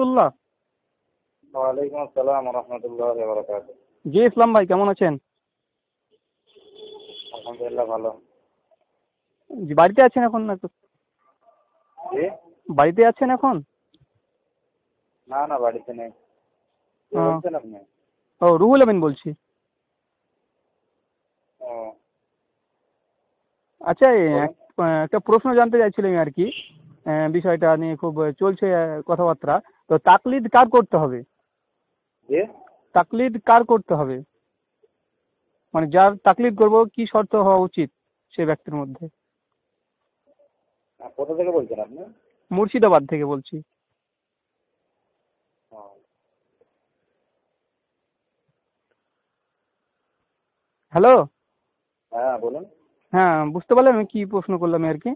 রহমতুল্লাহ। ওয়ালাইকুম আসসালাম ওয়া রাহমাতুল্লাহি ওয়া বারাকাতুহু। জি ইসলাম ভাই, কেমন আছেন? আলহামদুলিল্লাহ ভালো। জি, বাড়িতে আছেন এখন না? জি? বাড়িতে আছেন এখন? না না, বাড়িতে নেই। কে ও, বলছেন আপনি? রুহুল আমিন বলছি। ও, আচ্ছা, বলুন। একটা প্রশ্ন জানতে চাইছিলাম আর কি। বিষয়টা নিয়ে খুব চলছে কথাবার্তা। তো তাকলিদ কার করতে হবে? জি? তাকলিদ কার করতে হবে, মানে যার তাকলিদ করব কি শর্ত হওয়া উচিত সে ব্যক্তির মধ্যে? কোথা থেকে বলছেন আপনি? মুর্শিদাবাদ থেকে বলছি। ও, হ্যালো। হ্যাঁ বলুন। হ্যাঁ, বুঝতে পারলেন আমি কি প্রশ্ন করলাম আর কি।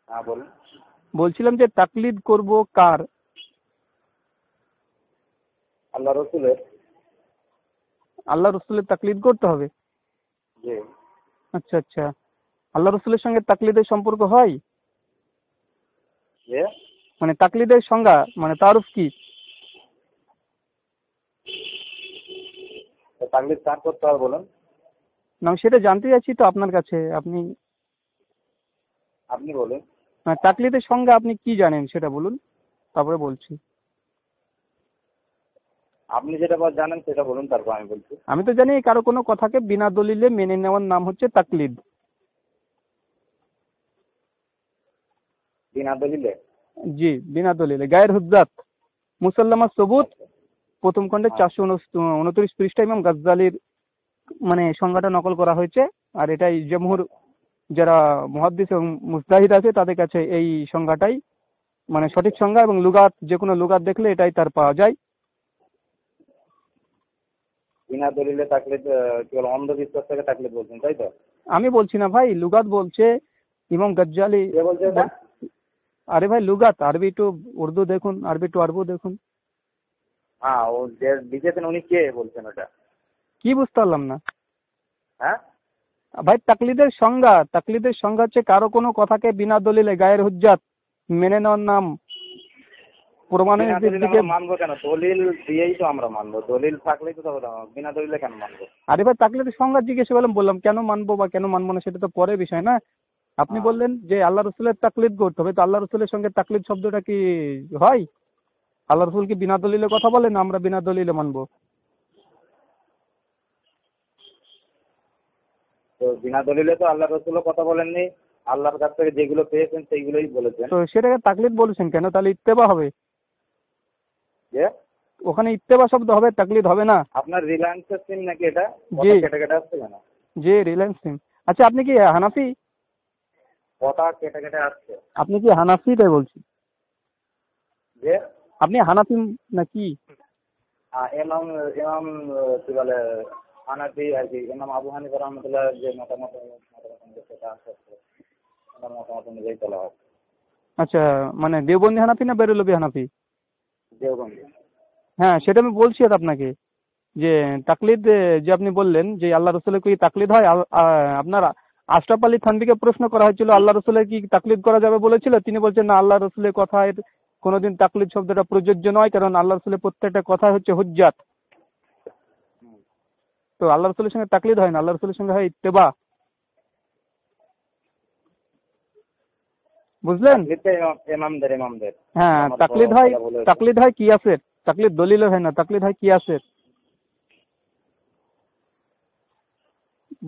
হ্যাঁ বলুন। বলছিলাম যে তাকলিদ করব কার? আল্লাহ রসুলের। আল্লাহ রসুলের তাকলিদ করতে হবে? জি। আচ্ছা আচ্ছা। আল্লাহ রসুলের সঙ্গে তাকলিদের সম্পর্ক হয়? জি? মানে তাকলিদের সংজ্ঞা, মানে তারুফ কি? তো তাকলিদ কার করতে হবে বলুন। না, আমি সেটা জানতে চাইছি তো আপনার কাছে। আপনি আপনি বলুন। তাকলিদের সংজ্ঞা আপনি কি জানেন সেটা বলুন, তারপরে বলছি। আপনি যেটা জানেন সেটা বলুন, তারপর আমি বলছি। আমি তো জানি কারো কোনো কথাকে বিনা দলিলে মেনে নেওয়ার নাম হচ্ছে তাকলিদ। বিনা দলিলে? জি, বিনা দলিলে গায়ের হুজ্জাত মুসাল্লামা সবুত, আচ্ছা। প্রথম খণ্ডে হ্যাঁ। 429 পৃষ্ঠা ইমাম গাজ্জালির মানে সংজ্ঞাটা নকল করা হয়েছে। আর এটাই জমহুর আচ্ছা। যারা মুহাদ্দিস এবং মুজতাহিদ আছে তাদের কাছে এই সংজ্ঞাটাই মানে সঠিক সংজ্ঞা, এবং লুগাত যে কোনো লুগাত দেখলে এটাই তার পাওয়া যায়। বিনা দলিলে তাকলিদ কি বলে, অন্ধবিশ্বাস থেকে তাকলিদ বলছেন তাই তো? আমি বলছি না ভাই, লুগাত বলছে ইমাম গাজ্জালি। কে বলছে এটা? আরে ভাই লুগাত, আরবি টু উর্দু দেখুন, আরবি টু আরবু দেখুন। হ্যাঁ, ও যে লিখেছেন উনি কে বলছেন ওটা? কি বুঝতে পারলাম না হ্যাঁ? ভাই। তাকলিদের সংজ্ঞা হচ্ছে কারো কোনো কথাকে বিনা দলিলে গায়ের হুজ্জাত মেনে নেওয়ার নাম, প্রমাণের বিনা দিক দলিল থেকে। আমরা মানবো কেন? দলিল দিয়েই তো আমরা মানবো। দলিল থাকলেই তো তবে বিনা দলিলে কেন মানবো? আরে ভাই, তাকলিদের সংজ্ঞা জিজ্ঞেস করলাম, বললাম কেন মানবো বা কেন মানবো না সেটা তো পরের বিষয় না। আপনি হ্যাঁ। বললেন যে আল্লাহ রসুলের তাকলিদ করতে হবে, তো আল্লাহ রসুলের সঙ্গে তাকলিদ শব্দটা কি হয়? আল্লাহ রসুল কি বিনা দলিলে কথা বলেন? আমরা বিনা দলিলে মানবো? তো বিনা দলিলে তো আল্লাহ রসুলও কথা বলেননি। আল্লাহর কাছ থেকে যেগুলো পেয়েছেন সেইগুলোই বলেছেন। তো সেটাকে তাকলিদ বলেছেন কেন? তাহলে ইত্তেবা হবে। যে ওখানে ইত্তেবা শব্দ হবে, তাকলিদ হবে না। আপনার রিলায়েন্সের সিম নাকি এটা? জি কথা কেটে কেটে আসছে কেন? জি, রিলায়েন্স সিম। আচ্ছা, আপনি কি হানাফি? কথা কেটে কেটে আসছে। আপনি কি হানাফি তাই বলছি। যে আপনি হানাফি নাকি? ইমাম ইমাম কি বলে, হানাফি আর কি, ইমাম আবু হানিফা রহমতুল্লাহ যে মতামত সেটা আসছে, ওনার মতামত অনুযায়ী চলা হয়। আচ্ছা, মানে দেওবন্দি হানাফি না বেরলভি হানাফি? দেওবন্দি। হ্যাঁ, সেটা আমি বলছি আর আপনাকে যে তাকলিদ, যে আপনি বললেন যে আল্লাহ রসুলের কি তাকলিদ হয়। আপনার আশরাফ আলী থানভীকে প্রশ্ন করা হয়েছিল আল্লাহ রসুলের কি তাকলিদ করা যাবে বলেছিল, তিনি বলছেন না, আল্লাহ রসুলের কথায় কোনোদিন তাকলিদ শব্দটা প্রযোজ্য নয়, কারণ আল্লাহ রসুলের প্রত্যেকটা কথা হচ্ছে হুজ্জাত। তো আল্লাহ রসুলের সঙ্গে তাকলিদ হয় না, আল্লাহ রসুলের সঙ্গে হয় ইত্তেবা। বুঝলেন? তাকলিদটা ইমামদের ইমামদের। হ্যাঁ, আমার তাকলিদ হয়, বলা ভুল হয়েছে। তাকলিদ হয় কিয়াসের। তাকলিদ দলিলের হয় না, তাকলিদ হয় কিয়াসের।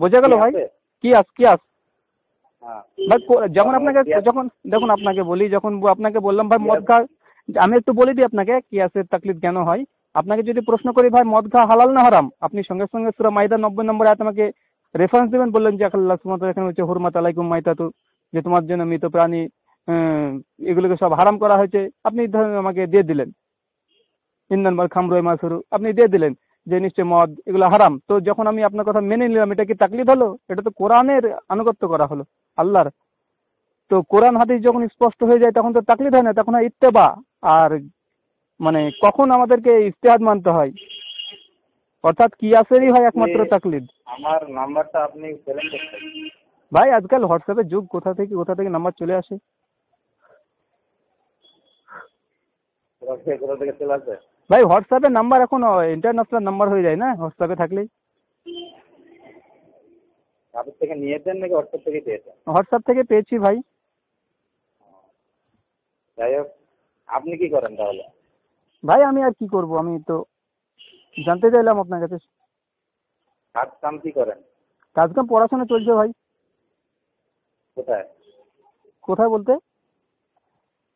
বোঝা কি গেল ভাই? আছে? কিয়াস কিয়াস। হ্যাঁ। ভাই যেমন আপনাকে কিয়াস। যখন দেখুন আপনাকে বলি, যখন আপনাকে বললাম ভাই মদ কিয়াস। খা, আমি একটু বলে দিই আপনাকে কিয়াসের তাকলিদ কেন হয়। আপনাকে যদি প্রশ্ন করি ভাই মদ খাওয়া হালাল না হারাম, আপনি সঙ্গে সঙ্গে সূরা মাইদা 90 নম্বর আয়াত আমাকে রেফারেন্স দেবেন, বললেন যে আল্লাহ সুবহানাহু ওয়া তাআলা এখানে হচ্ছে হুরমাত আলাইকুম মাইতাতু, যে তোমার জন্য মৃত প্রাণী এগুলোকে সব হারাম করা হয়েছে। আপনি ধরেন আমাকে দিয়ে দিলেন ইন্নাল খামরু মাসুরু, আপনি দিয়ে দিলেন যে নিশ্চয় মদ এগুলো হারাম। তো যখন আমি আপনার কথা মেনে নিলাম, এটা কি তাকলিদ হলো? এটা তো কোরআনের আনুগত্য করা হলো, আল্লাহর। তো কোরআন হাদিস যখন স্পষ্ট হয়ে যায় তখন তো তাকলিদ হয় না, তখন হয় ইত্তেবা। আর মানে কখন আমাদেরকে ইজতিহাদ মানতে হয়, অর্থাৎ কিয়াসেরই হয় আপনি একমাত্র তাকলিদ। আমার নাম্বারটা আপনি পেলেন কোথায়? ভাই আজকাল হোয়াটসঅ্যাপের যুগ, কোথা থেকে নাম্বার চলে আসে। কোথা থেকে চলে আসবে? ভাই হোয়াটসঅ্যাপের নাম্বার এখন ইন্টারন্যাশনাল নাম্বার হয়ে যায় না হোয়াটসঅ্যাপে থাকলেই। কাদের থেকে নিয়েছেন নাকি হোয়াটসঅ্যাপ থেকে পেয়েছেন? হোয়াটসঅ্যাপ থেকে পেয়েছি ভাই। যাই হোক, আপনি কি করেন তাহলে? ভাই আমি আর কি করব, আমি তো জানতে চাইলাম আপনার কাছে। কাজ কাম কি করেন? কাজ কাম পড়াশোনা চলছে ভাই। কোথায়? কোথায় বলতে?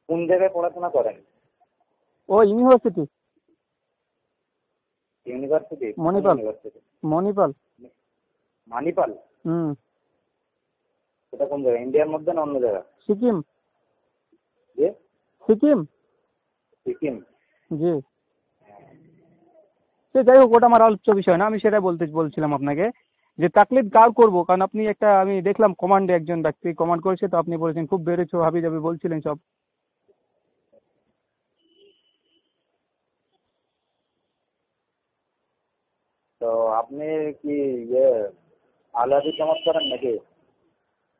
কোন জায়গায় পড়াশোনা করেন? ও university. University? Manipal. University? Manipal. Manipal? হুম। এটা কোন জায়গা, ইন্ডিয়ার মধ্যে না অন্য জায়গা? সিকিম। যে সিকিম। সিকিম? জি। সে যাই হোক, ওটা আমার আলোচ্য বিষয় না, আমি সেটা বলছিলাম আপনাকে যে তাকলিদ কার করব, কারণ আপনি একটা, আমি দেখলাম কমান্ডে একজন ব্যক্তি কমান্ড করেছে, তো আপনি বলেছেন খুব বেড়েছো হাবি জাবি বলছিলেন সব। তো আপনি কি ইয়ে আহলে হাদিস জামাত করেন নাকি?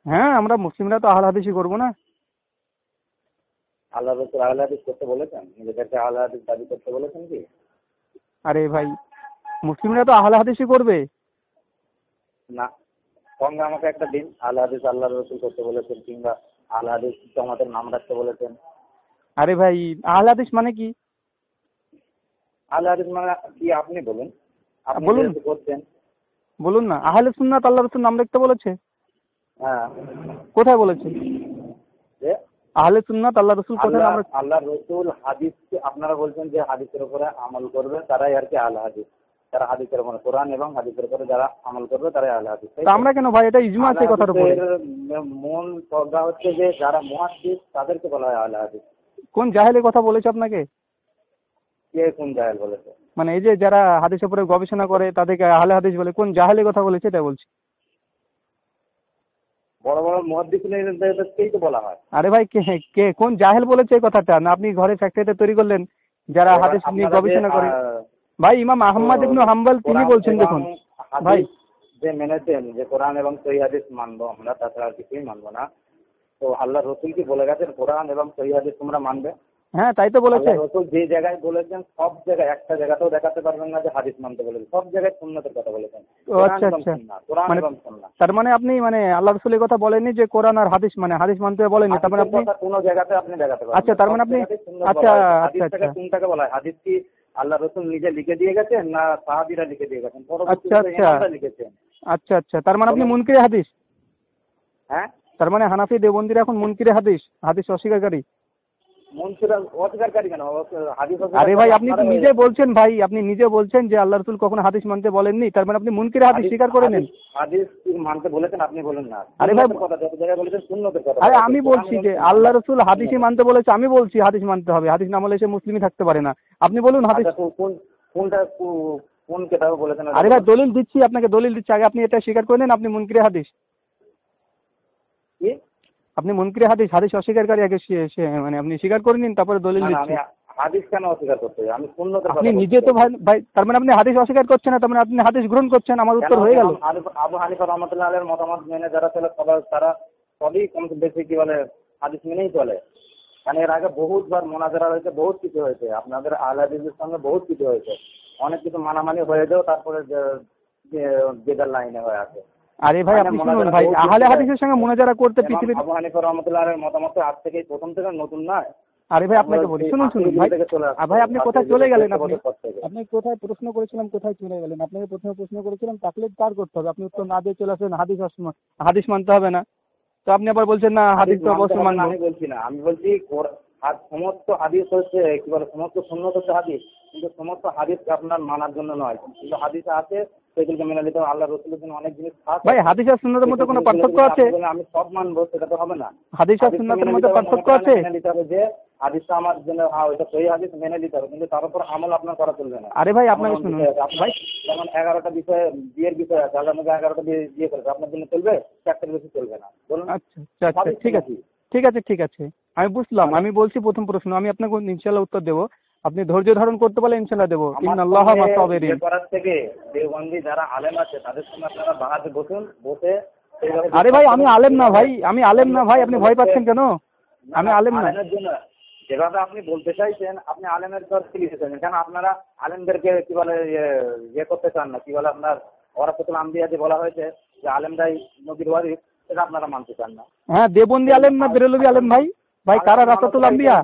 হ্যাঁ, আমরা মুসলিমরা তো আহলে হাদিসই করবো না। আল্লাহ রসুল আহলে হাদিস করতে বলেছেন? নিজেদেরকে আহলে হাদিস দাবি করতে বলেছেন কি? আরে ভাই, মুসলিমরা তো আহলে হাদিসই করবে। না, সঙ্গে আমাকে একটা দিন আহলে হাদিস আল্লাহ রসুল করতে বলেছেন, কিংবা আহলে হাদিস জামাতের নাম রাখতে বলেছেন। আরে ভাই, আহলে হাদিস মানে কি? আহলে হাদিস মানে কি আপনি বলুন, আপনি বলুন, যেহেতু করছেন। বলুন না। আহলে সুন্নাত আল্লাহ রসুল নাম রাখতে বলেছে? হ্যাঁ। কোথায় বলেছে? যে আহলে সুন্নাত আল্লাহ রসুল কোথায় নাম রাখতে? আল্লাহ রসুল হাদিস, আপনারা বলছেন যে হাদিসের উপরে আমল করবে তারাই আর কি আহলে হাদিস। যারা হাদিসের উপরে, কোরআন এবং হাদিসের উপরে যারা আমল করবে তারাই আহলে হাদিস। তা আমরা কেন ভাই, এটা ইজমা আছে কথার উপরে। মূল পর্দা হচ্ছে যে যারা মুহাদ্দিস তাদেরকে বলা হয় আহলে হাদিস। কোন জাহেলের কথা বলেছে আপনাকে? কে কোন জাহেল বলেছে? মানে এই যে যারা হাদিসের উপরে গবেষণা করে তাদেরকে আহলে হাদিস বলে, কোন জাহেলের কথা বলেছে এটা বলছি। বড় বড় মুহাদ্দিসদেরকেই তো বলা হয়। আরে ভাই, কে কে কোন জাহেল বলেছে এই কথাটা? না আপনি ঘরে ফ্যাক্টরিতে তৈরি করলেন যারা হাদিস নিয়ে গবেষণা করে? ভাই ইমাম আহমদ ইবনে হাম্বল তিনি বলছেন, দেখুন ভাই, যে মেনেছেন যে কোরআন এবং সহিহ হাদিস মানবো আমরা, তাছাড়া আর কিছুই মানবো না। তো আল্লাহ রসুল কি বলে গেছেন কোরআন এবং সহিহ হাদিস তোমরা মানবে? হ্যাঁ তাই তো বলেছে। আল্লাহ রসুল যে জায়গায় বলেছেন সব জায়গায়, একটা জায়গাতেও দেখাতে পারবেন না যে হাদিস মানতে বলেছেন। সব জায়গায় সুন্নতের কথা বলেছেন। ও আচ্ছা আচ্ছা, কোরআন মানে এবং সুন্নাহ। তার মানে আপনি মানে আল্লাহ রসুল এই কথা বলেননি যে কোরআন আর হাদিস, মানে হাদিস মানতে বলেননি, তার মানে আপনি কোন জায়গাতে আপনি দেখাতে পারবেন? আচ্ছা, তার মানে আপনি আচ্ছা আচ্ছা হাদিসটাকে আচ্ছা কোনটাকে বলা হয়? হাদিস কি আল্লাহ রসুল নিজে লিখে দিয়ে গেছেন না সাহাবীরা লিখে দিয়ে গেছেন? আচ্ছা পরবর্তীতে আচ্ছা ইমামরা লিখেছেন। আচ্ছা আচ্ছা, তার মানে আপনি মুনকিরে হাদিস। হ্যাঁ, তার মানে হানাফি দেওবন্দিরা এখন মুনকিরে হাদিস, হাদিস অস্বীকারী। মনসুরা অধিকারী কেন? হাদিস আরে ভাই, আপনি তো নিজে বলছেন ভাই, আপনি নিজে বলছেন যে আল্লাহ রসুল কখনো হাদিস মানতে বলেননি, তার মানে আপনি মুনকিরে হাদিস স্বীকার করে নেন। হাদিস মানতে বলেছেন আপনি বলেন না। আরে ভাই, কথা যত জায়গায় বলেছেন সুন্নতের কথা। আরে আমি বলছি যে আল্লাহ রসুল হাদিসই মানতে বলেছে, আমি বলছি হাদিস মানতে হবে, হাদিস না মানলে সে মুসলিমই থাকতে পারে না। আপনি বলুন হাদিস কোনটা কোন কিতাবে বলেছেন? আরে ভাই দলিল দিচ্ছি আপনাকে, দলিল দিচ্ছি, আগে আপনি এটা স্বীকার করে নেন আপনি মুনকিরে হাদিস। কি? আপনি মুনকিরে হাদিস, হাদিস অস্বীকারী আগে মানে আপনি স্বীকার করে নিন, তারপরে দলিল দিচ্ছি। হাদিস কেন অস্বীকার করতে হবে? আমি সুন্নতের কথা। আপনি নিজে তো ভাই, তার মানে আপনি হাদিস অস্বীকার করছেন না, তার মানে আপনি হাদিস গ্রহণ করছেন। আমার উত্তর হয়ে গেল। আবু হানিফা রাহমাতুল্লাহ আলাইহির মতামত মেনে যারা চলে তারা সবই কম বেশি কি বলে হাদিস মেনেই চলে। কারণ এর আগে বহুতবার মোনাজারা হয়েছে, বহুত কিছু হয়েছে, আপনাদের আহলে হাদিসের সঙ্গে বহুত কিছু হয়েছে, অনেক কিছু মানামানি হয়ে যাও, তারপরে জেদার লাইনে হয়ে আছে। আরে ভাই আপনি শুনুন ভাই, আহলে হাদিসের সঙ্গে মুনাজারা করতে পৃথিবীর আবু হানিফা রাহমাতুল্লাহ আলাইহির মতামত আজ থেকেই প্রথম থেকে নতুন নয়। আরে ভাই আপনাকে বলি, শুনুন ভাই, আপনি কোথায় চলে গেলেন? আপনি কোথায় প্রশ্ন করেছিলাম, কোথায় চলে গেলেন? আপনাকে প্রথমে প্রশ্ন করেছিলাম তাকলিদ কার করতে হবে, আপনি উত্তর না দিয়ে চলে আসলেন হাদিস মানতে হবে না। তো আপনি আবার বলছেন না হাদিস তো অবশ্যই মানবো। আমি বলছি না, আমি বলছি সমস্ত হাদিস হচ্ছে কি বলে, সমস্ত সুন্নত হচ্ছে হাদিস, কিন্তু সমস্ত হাদিস আপনার মানার জন্য নয়। কিন্তু হাদিস আছে সেগুলোকে মেনে নিতে হবে। আল্লাহ রসুলের জন্য অনেক জিনিস খাস ভাই, হাদিস আর সুন্নতের মধ্যে কোনো পার্থক্য আছে? আমি সব মানবো সেটা তো হবে না। হাদিস আর সুন্নতের মধ্যে পার্থক্য আছে? মেনে নিতে হবে যে হাদিসটা আমার জন্য, হ্যাঁ ওইটা সহি হাদিস মেনে নিতে হবে, কিন্তু তার উপর আমল আপনার করা চলবে না। আরে ভাই আপনাকে শুনুন ভাই, যেমন 11টা বিষয়ে বিয়ের বিষয় আছে, আল্লাহ নবী 11টা বিয়ে করেছে, আপনার জন্য চলবে? 4টার বেশি চলবে না, বলুন। আচ্ছা আচ্ছা, ঠিক আছে ঠিক আছে ঠিক আছে, আমি বুঝলাম। আমি বলছি প্রথম প্রশ্ন, আমি আপনাকে ইনশাআল্লাহ উত্তর দেবো, আপনি ধৈর্য ধারণ করতে পারলে ইনশাআল্লাহ দেবো। ইন্নাল্লাহ মা সাবিরিন। করার থেকে দেওবন্দি যারা আলেম আছে তাদের সঙ্গে আপনারা বাহাতে বসুন, বসে। আরে ভাই আমি আলেম না ভাই, আমি আলেম না ভাই, আপনি ভয় পাচ্ছেন কেন? আমি আলেম না। যেভাবে আপনি বলতে চাইছেন, আপনি আলেমের দর লিখতে চাইছেন, কেন আপনারা আলেমদেরকে কি বলে ইয়ে করতে চান না, কি বলে আপনার ওয়ারাসাতুল আম্বিয়া যে বলা হয়েছে যে আলেমরাই নবীর ওয়ারিস, সেটা আপনারা মানতে চান না। হ্যাঁ, দেবন্দি আলেম না বেরেলভি আলেম ভাই? ভাই কারা রাসাতুল আম্বিয়া?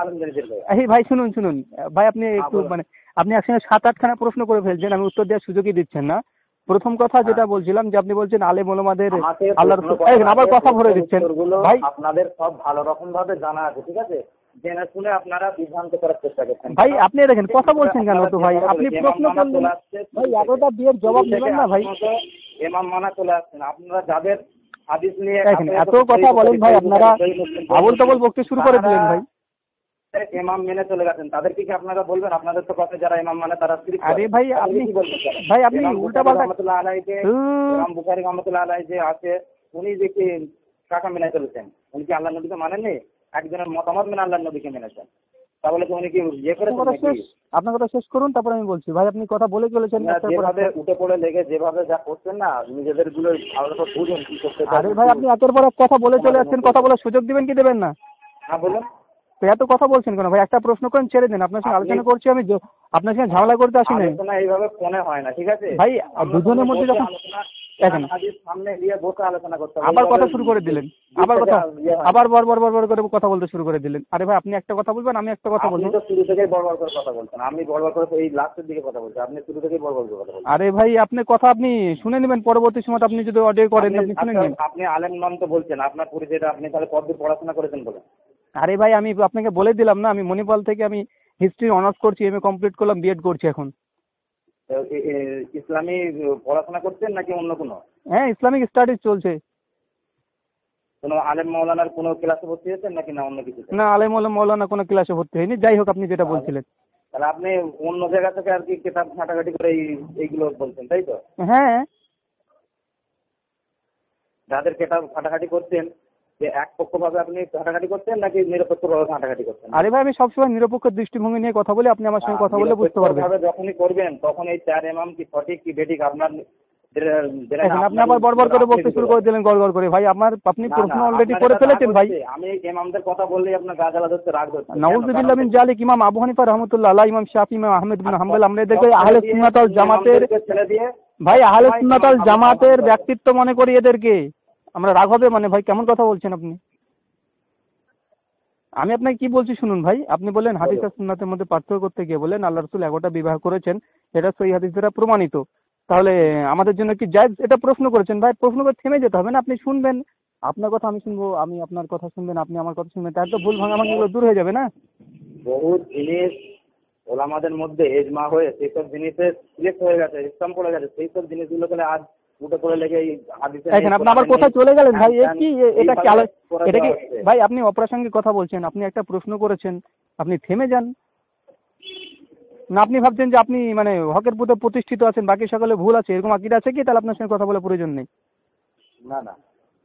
আলেমদের এই ভাই শুনুন শুনুন ভাই, আপনি একটু বলুন। মানে আপনি একসঙ্গে 7-8খানা প্রশ্ন করে ফেলছেন, আমি উত্তর দেওয়ার সুযোগই দিচ্ছেন না। প্রথম কথা যেটা বলছিলাম যে আপনি বলছেন আলেম ওলামাদের আমাকে আল্লাহর প্রশ্ন রাসূল, করার আবার আগে কথা ভরে দিচ্ছেন উত্তরগুলো ভাই। আপনাদের সব ভালো রকম ভাবে জানা আছে, ঠিক আছে? জেনে শুনে আপনারা বিভ্রান্ত করার চেষ্টা করছেন। ভাই আপনি দেখেন কথা বলছেন কেন তো ভাই? আপনি প্রশ্ন করলেন ভাই, এতটা বিয়ের জবাব নেবেন না ভাই। এমাম মানা চলে আসছেন আপনারা, যাদের হাদিস নিয়ে দেখেন এত কথা বলেন ভাই, আপনারা আবল তাবল বকতে শুরু করে দিলেন ভাই। ইমাম মেনে চলে গেছেন, তাদেরকে কি আপনারা বলবেন? আপনাদের তো কথা যারা ইমাম মানে তারা শিরক করে। আরে ভাই আপনি কি বলবেন? ভাই আপনি ইমাম উল্টা বুখারী পাল্টা রহমাতুল্লাহ আলাইহি, ইমাম বুখারী রহমাতুল্লাহ আলাইহি যে আছে, উনি যে কি কাকা মেনে চলেছেন, উনি কি আল্লাহর নবীকে মানেননি? একজনের মতামত মেনে আল্লাহর নবীকে মেনেছেন, তাহলে কি উনি কি ইয়ে করেছেন নাকি? আপনার কথা শেষ করুন, তারপর আমি বলছি। ভাই আপনি কথা বলে চলেছেন যেভাবে উঠে পড়ে লেগে যেভাবে যা করছেন না, নিজেদের গুলো ভালো করে বুঝুন কি করতে চান। আরে ভাই আপনি একের পর এক কথা বলে চলে যাচ্ছেন, কথা বলার সুযোগ দিবেন কি দেবেন না? হ্যাঁ বলুন। তো এত কথা বলছেন কেন ভাই? একটা প্রশ্ন করেন, ছেড়ে দেন। আপনার সঙ্গে আলোচনা করছি, আমি আপনার সঙ্গে ঝামেলা করতে আসি নাই আলোচনা এইভাবে ফোনে হয় না, ঠিক আছে ভাই। দুজনের মধ্যে যখন দেখেন সামনে গিয়ে বসে আলোচনা করতে হবে। আবার কথা শুরু করে দিলেন, আবার বড় করে কথা বলতে শুরু করে দিলেন। আরে ভাই আপনি একটা কথা বলবেন, আমি একটা কথা বলবো। আপনি তো শুরু থেকেই বড় করে কথা বলছেন, আমি বড় করে এই লাস্টের দিকে কথা বলছি, আপনি শুরু থেকেই বড় করে কথা বলছেন। আরে ভাই আপনি কথা আপনি শুনে নেবেন, পরবর্তী সময় আপনি যদি অডিও করেন আপনি শুনে নেবেন। আপনি আলেম নাম তো বলছেন, আপনার পরিচয়টা আপনি তাহলে কতদূর পড়াশোনা করেছেন বলেন? আরে ভাই আমি আপনাকে বলে দিলাম না, আমি মণিপাল থেকে আমি হিস্ট্রি অনার্স করছি, এমএ কমপ্লিট করলাম, বিএড করছি এখন। ইসলামী পড়াশোনা করছেন নাকি অন্য কোনো? হ্যাঁ, ইসলামিক স্টাডিজ চলছে। কোনো আলেম মাওলানার কোনো ক্লাসে ভর্তি হয়েছেন নাকি না অন্য কিছু? না, আলেম মৌলানা কোনো ক্লাসে ভর্তি হয়নি। যাই হোক, আপনি যেটা বলছিলেন। তাহলে আপনি অন্য জায়গা থেকে আর কি কিতাব ঘাটাঘাটি করে এইগুলো বলছেন, তাই তো? হ্যাঁ, যাদের কিতাব ঘাটাঘাটি করছেন, যে একপক্ষভাবে আপনি ঘাটাঘাটি করছেন নাকি নিরপেক্ষভাবে ঘাটাঘাটি করছেন? আরে ভাই আমি সবসময় নিরপেক্ষ দৃষ্টিভঙ্গি নিয়ে কথা বলি, আপনি আমার সঙ্গে কথা বলে বুঝতে পারবেন। যখনই করবেন তখন এই চার ইমাম কি সঠিক কি বেঠিক আপনার আপনি আবার বড় করে বলতে শুরু করে দিলেন, গড় করে। ভাই আপনি প্রশ্ন অলরেডি করে ফেলেছেন ভাই। আমি ইমামদের কথা বললেই আপনার গা জ্বালা ধরতে, রাগ ধরছে। নাউযুবিল্লাহ মিন জালিক। ইমাম আবু হানিফা রাহমাতুল্লাহ আলাইহি, ইমাম শাফি, ইমাম আহমদ বিন হাম্বল, আমরা এদেরকে আহলে সুন্নাত ওয়াল জামাতের ছেড়ে দিয়ে ভাই আহলে সুন্নাত ওয়াল জামাতের ব্যক্তিত্ব মনে করি এদেরকে। আমরা রাগ হবে মানে ভাই? কেমন কথা বলছেন আপনি? আমি আপনাকে কি বলছি শুনুন ভাই। আপনি বললেন হাদিস আর সুন্নাতের মধ্যে পার্থক্য করতে গিয়ে বলেন আল্লাহ রাসূল 11টা বিবাহ করেছেন, এটা সহিহ হাদিস দ্বারা প্রমাণিত। তাহলে আমাদের জন্য কি জায়েজ? এটা প্রশ্ন করেছেন ভাই। প্রশ্ন করে থেমে যেতে হবে না, আপনি শুনবেন, আপনার কথা আমি শুনবো, আমি আপনার কথা শুনবেন, আপনি আমার কথা শুনবেন, তাহলে তো ভুল ভাঙাভাঙিগুলো দূর হয়ে যাবে না? বহু জিনিস ওলামাদের মধ্যে এজমা হয়ে সেই সব জিনিসে সিলেক্ট হয়ে গেছে, ইসলাম পড়ে গেছে, সেই সব জিনিসগুলোকে আজ উঠে পড়ে লেগে এই হাদিসে দেখেন আপনি আবার কোথায় চলে গেলেন ভাই? এটা কি ভাই? আপনি অপ্রাসঙ্গিক কথা বলছেন। আপনি একটা প্রশ্ন করেছেন, আপনি থেমে যান না। আপনি ভাবছেন যে আপনি মানে হকের পথে প্রতিষ্ঠিত আছেন, বাকি সকলে ভুল আছে, এরকম আকীদা আছে কি? তাহলে আপনার সঙ্গে কথা বলার প্রয়োজন নেই। না না,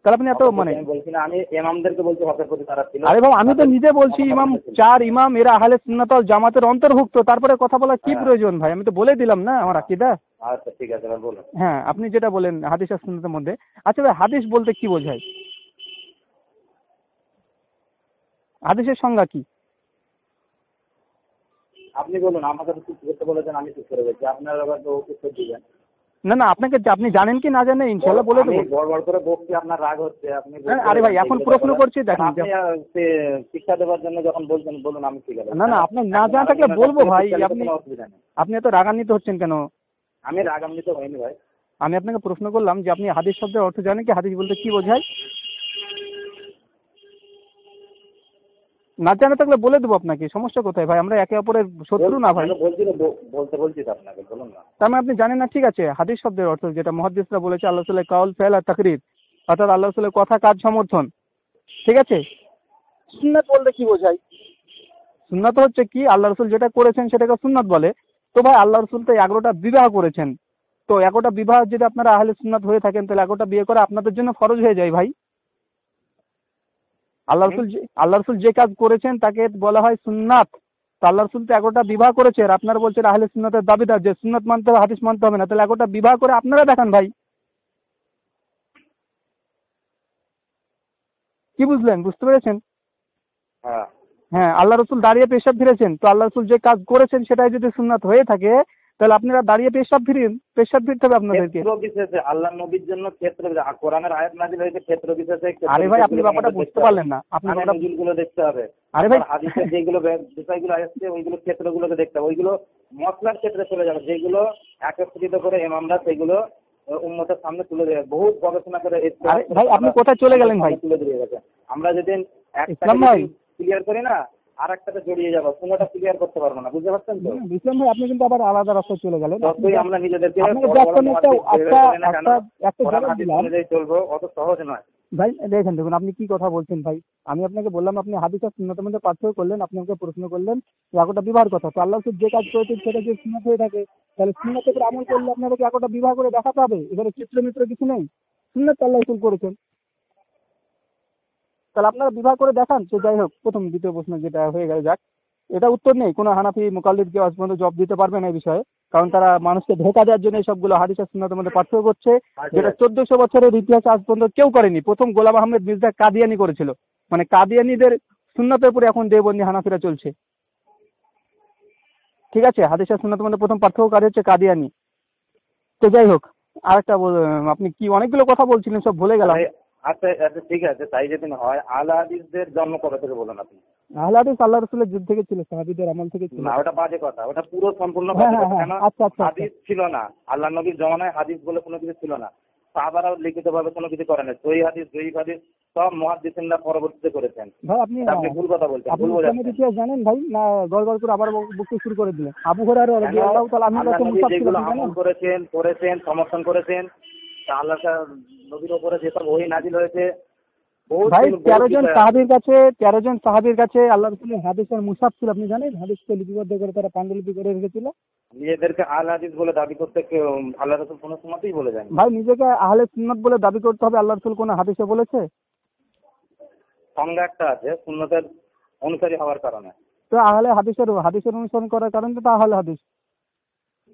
তাহলে আপনি এত মানে আমি বলছি না, আমি ইমামদেরকে বলছি হকের প্রতি তারা ছিল। আরে ভাই আমি তো নিজে বলছি ইমাম, 4 ইমাম এরা আহলে সুন্নাত ওয়াল জামাতের অন্তর্ভুক্ত, তারপরে কথা বলার কি প্রয়োজন ভাই? আমি তো বলে দিলাম না আমার আকীদা। আচ্ছা ঠিক আছে, এবার বলুন। হ্যাঁ, আপনি যেটা বলেন হাদিস আর সুন্নাতের মধ্যে। আচ্ছা ভাই, হাদিস বলতে কি বোঝায়? হাদিসের সংজ্ঞা কি? আপনি বলুন, আমাকে তো চুপ করতে বলেছেন, আমি চুপ করে গেছি, আপনারা আবার তো উত্তর দিবেন। না আপনি জানেন কি না জানেন ইনশাআল্লাহ বলে দেবো। বড় করে বকছি, আপনার রাগ হচ্ছে, আপনি আরে ভাই এখন প্রশ্ন করছি, দেখেন আপনি শিক্ষা দেওয়ার জন্য যখন বলছেন বলুন, আমি ঠিক আছে। না আপনি না জানা থাকলে বলবো ভাই। আপনি এত রাগান্বিত হচ্ছেন কেন? আমি রাগান্বিত হইনি ভাই। আমি আপনাকে প্রশ্ন করলাম যে আপনি হাদিস শব্দের অর্থ জানেন কি? হাদিস বলতে কি বোঝায়? না জানা থাকলে বলে দেবো আপনাকে, সমস্যা কোথায় ভাই? আমরা একে অপরের শত্রু না ভাই। বলছি তো আপনাকে, বলুন না। তার মানে আপনি জানেন না? ঠিক আছে, হাদিস শব্দের অর্থ যেটা মুহাদ্দিসরা বলেছে, আল্লাহ রাসূলের কাউল, ফেল আর তাকরির, অর্থাৎ আল্লাহ রাসূলের কথা, কাজ, সমর্থন। ঠিক আছে। সুন্নাত বলতে কি বোঝায়? সুন্নাত হচ্ছে কি? আল্লাহ রাসূল যেটা করেছেন সেটাকে সুন্নাত বলে। তো ভাই আল্লাহ রাসূল তো 11টা বিবাহ করেছেন, তো 11টা বিবাহ যদি আপনারা আহলে সুন্নাত হয়ে থাকেন, তাহলে 11টা বিয়ে করা আপনাদের জন্য ফরজ হয়ে যায় ভাই। আল্লাহ রাসূল যে কাজ করেছেন তাকে বলা হয় সুন্নাত। তো আল্লাহ রাসূল তো 11টা বিবাহ করেছে, আর আপনারা বলছেন আহলে সুন্নাতের দাবিদার যে সুন্নাত মানতে হবে, হাদিস মানতে হবে না। তাহলে 11টা বিবাহ করে আপনারা দেখান ভাই। কি বুঝলেন? বুঝতে পেরেছেন? হ্যাঁ। হ্যাঁ, আল্লাহ রসুল দাঁড়িয়ে পেশাব ফিরেছেন, তো আল্লাহ রসুল যে কাজ করেছেন সেটাই যদি সুন্নাত হয়ে থাকে, তাহলে আপনারা দাঁড়িয়ে পেশাব ফিরতে হবে আপনাদেরকে। ক্ষেত্র বিশেষে আল্লাহ নবীর জন্য ক্ষেত্র কোরআনের আয়াত নাযিল হয়েছে ক্ষেত্র বিশেষে। আরে ভাই, আপনি ব্যাপারটা বুঝতে পারলেন না, আপনি নজিলগুলো দেখতে হবে। আরে ভাই, হাদিসের যেগুলো বিষয়গুলো আসছে ওইগুলো ক্ষেত্রগুলোকে দেখতে হবে। ওইগুলো মশলার ক্ষেত্রে চলে যাবে, যেগুলো একত্রিত করে ইমামরা সেগুলো উম্মতের সামনে তুলে দেবে। বহুত গবেষণা করে ভাই আপনি কোথায় চলে গেলেন ভাই? তুলে দিয়ে গেছে। আমরা যেদিন ইসলাম ভাই ক্লিয়ার করি না, আর একটাতে জড়িয়ে যাবো, কোনোটা ক্লিয়ার করতে পারবো না। বুঝতে পারছেন তো? ইসলাম ভাই, আপনি কিন্তু আবার আলাদা রাস্তায় চলে গেলেন। যতই আমরা নিজেদেরকে চলবো, অত সহজ নয় ভাই। দেখুন আপনি কি কথা বলছেন ভাই। আমি আপনাকে বললাম, আপনি হাদিস আর সুন্নাতের মধ্যে পার্থক্য করলেন, আপনি আমাকে প্রশ্ন করলেন একটা বিবাহের কথা। তো আল্লাহ যে কাজ করেছেন সেটা যদি সুন্নাত হয়ে থাকে, তাহলে সুন্নাতের উপর আমল করলে আপনাদেরকে একটা বিবাহ করে দেখাতে হবে। এবারে চিত্র মিত্র কিছু নেই, সুন্নাত আল্লাহ রসুল করেছেন, তাহলে আপনারা বিবাহ করে দেখান। তো যাই হোক, প্রথম দ্বিতীয় প্রশ্ন যেটা হয়ে গেল, যাক, এটা উত্তর নেই। কোনো হানাফি মুকাল্লিদকে আজ পর্যন্ত জব দিতে পারবে না এই বিষয়ে, কারণ তারা মানুষকে ধোঁকা দেওয়ার জন্য সবগুলো হাদিস আর সুন্নাতের মধ্যে পার্থক্য করছে, যেটা 1400 বছরের ইতিহাসে আজ পর্যন্ত কেউ করেনি। প্রথম গোলাম আহমেদ মির্জা কাদিয়ানি করেছিল, মানে কাদিয়ানিদের সুন্নাতের উপরে এখন দেওবন্দি হানাফিরা চলছে। ঠিক আছে, হাদিস আর সুন্নাতের মধ্যে প্রথম পার্থক্যকারী হচ্ছে কাদিয়ানি। তো যাই হোক, আরেকটা আপনি কি অনেকগুলো কথা বলছিলেন, সব ভুলে গেলাম। আচ্ছা আচ্ছা, ঠিক আছে, তাই যদি হয় আহলে হাদিসদের জন্ম কবে থেকে বলুন আপনি? আহলে হাদিস আল্লাহ রাসূলের যুগ থেকে ছিল, সাহাবীদের আমল থেকে ছিল। না, ওটা বাজে কথা, ওটা পুরো সম্পূর্ণ বাজে কথা। কেন? আচ্ছা, হাদিস ছিল না, আল্লাহ নবীর জমানায় হাদিস বলে কোনো কিছু ছিল না। সাহাবারাও লিখিতভাবে কোনো কিছু করেন, সহিহ হাদিস জয়ীফ হাদিস সব মুহাদ্দিসিনরা পরবর্তীতে করেছেন। ভাই আপনি ভুল কথা বলছেন, ভুল বোঝাচ্ছেন। ইতিহাস জানেন ভাই, না গড়গড় করে আবার বকতে শুরু করে দিলেন? আবু হুরায়রা রাদিয়াল্লাহু তাআলা আনহু কাছে মুসাফ ছিল, যেগুলো আমল করেছেন সমর্থন করেছেন, আল্লাহ নবীর উপরে যেসব ওহী নাযিল হয়েছে, ভাই 13 জন সাহাবীর কাছে আল্লাহ রাসূলের হাদিসের মুসাফ ছিল, আপনি জানেন? হাদিসকে লিপিবদ্ধ করে তারা পান্ডুলিপি করে রেখেছিল। নিজেদেরকে আহলে হাদিস বলে দাবি করতে আল্লাহ রাসূল কোনো সময়তেই বলে যায়নি। ভাই নিজেকে আহলে সুন্নাত বলে দাবি করতে হবে, আল্লাহ রাসূল কোন হাদিসে বলেছে? সংজ্ঞা একটা আছে সুন্নতের অনুসারী হওয়ার কারণে। তো আহলে হাদিসের অনুসরণ করার কারণে তো আহলে হাদিস।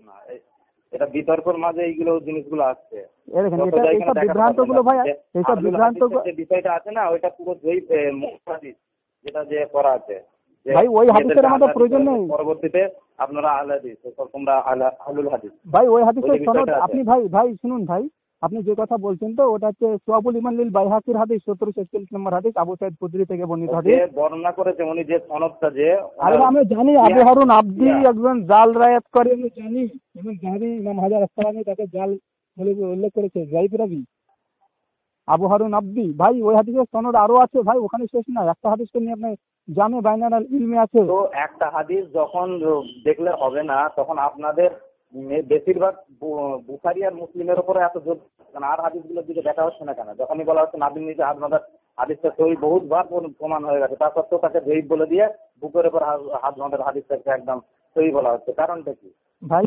না, এটা বিতর্কের মাঝে এইগুলো জিনিসগুলো আসছে। এইসব বিভ্রান্তগুলো ভাই, এইসব বিভ্রান্তগুলো যে বিষয়টা আছে না, ওইটা পুরো হাদিস যেটা যে করা আছে ভাই, ওই হাদিসের আমাদের প্রয়োজন নেই। পরবর্তীতে আপনারা আহলে হাদিস, তোমরা আহলুল হাদিস, ভাই ওই হাদিসের সনদ আপনি ভাই শুনুন ভাই, আপনি যে কথা বলছেন তো ওটা হচ্ছে সুয়াবুল ইমান লিল বাইহাকির হাদিস 1746 নম্বর হাদিস, আবু সাঈদ খুদরি থেকে বর্ণিত হাদিস। বর্ণনা করেছে উনি যে সনদটা, যে আরে আমরা জানি আবু হারুন আবদি একজন জাল রায়াত করে, আমি জানি, এবং জানি ইমাম হাজার আসকালানি তাকে জাল বলে উল্লেখ করেছে, জাইফ রাবি আবু হারুন আবদি। ভাই ওই হাদিসের সনদ আরো আছে ভাই, ওখানে শেষ না। একটা হাদিসকে নিয়ে আপনি জামে বাইনাল ইলমে আছে। তো একটা হাদিস যখন দেখলে হবে না, তখন আপনাদের বেশিরভাগ বুখারী আর মুসলিমের উপরে এত জোর, আর হাদিসগুলোর দিকে দেখা হচ্ছে না কেন? যখনই বলা হচ্ছে নাবির নিচে হাত বাঁধার হাদিসটা সহি বহুতবার প্রমাণ হয়ে গেছে, তা সত্ত্বেও তাকে জয়ীফ বলে দিয়ে বুকের উপর হাত বাঁধার হাদিসটাকে একদম সহি বলা হচ্ছে। কারণটা কি? ভাই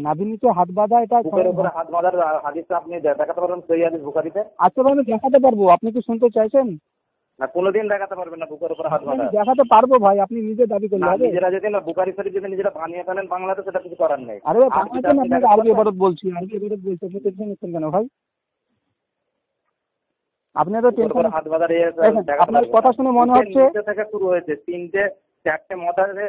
নাভির নিচে হাত বাঁধা, এটা বুকের উপরে হাত বাঁধার হাদিসটা আপনি দেখাতে পারবেন সহি হাদিস বুখারীতে? আচ্ছা ভাই আমি দেখাতে পারবো, আপনি কি শুনতে চাইছেন? না, কোনোদিন দেখাতে পারবেন না বুকের উপর হাত বাঁধা। দেখাতে পারবো ভাই, আপনি নিজে দাবি করলেন। নিজেরা যদি না বুখারী শরীফ যদি নিজেরা বানিয়ে ফেলেন বাংলাতে, সেটা কিছু করার নেই। আরে ভাই আপনাকে আরবি ইবাদত বলছি, আপনি টেনশন নিচ্ছেন কেন ভাই? আপনি তো টেনশন, হাত বাঁধার আপনার কথা শুনে মনে হচ্ছে থেকে শুরু হয়েছে। চারটে মত আছে,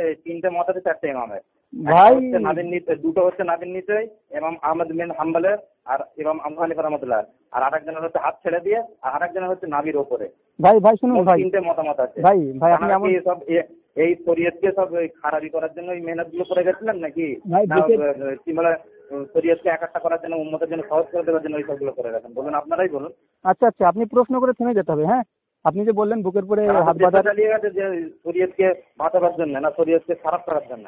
4টে ইমামের ভাই। নাবির নিচে দুটো হচ্ছে নাবির নিচে ইমাম আহমদ বিন হাম্বলের আর ইমাম আবু হানিফা রাহমাতুল্লাহ, আর আরেকজনের হচ্ছে হাত ছেড়ে দিয়ে, আর আরেকজনের হচ্ছে নাবির ওপরে। ভাই শুনুন ভাই, 3টে মতামত আছে ভাই আপনি এমন সব এই শরীয়তকে সব খারাপি করার জন্য এই মেহনত গুলো করে গেছিলেন নাকি? কি বলে শরীয়তকে একাট্টা করার জন্য, উম্মতের জন্য সহজ করে দেওয়ার জন্য এই সবগুলো করে গেছেন? বলুন, আপনারাই বলুন। আচ্ছা আপনি প্রশ্ন করে থেমে যেতে হবে। হ্যাঁ, আপনি যে বললেন বুকের পরে হাত বাঁধা চালিয়ে গেছে যে শরীয়তকে বাঁচাবার জন্য না শরীয়তকে খারাপ করার জন্য।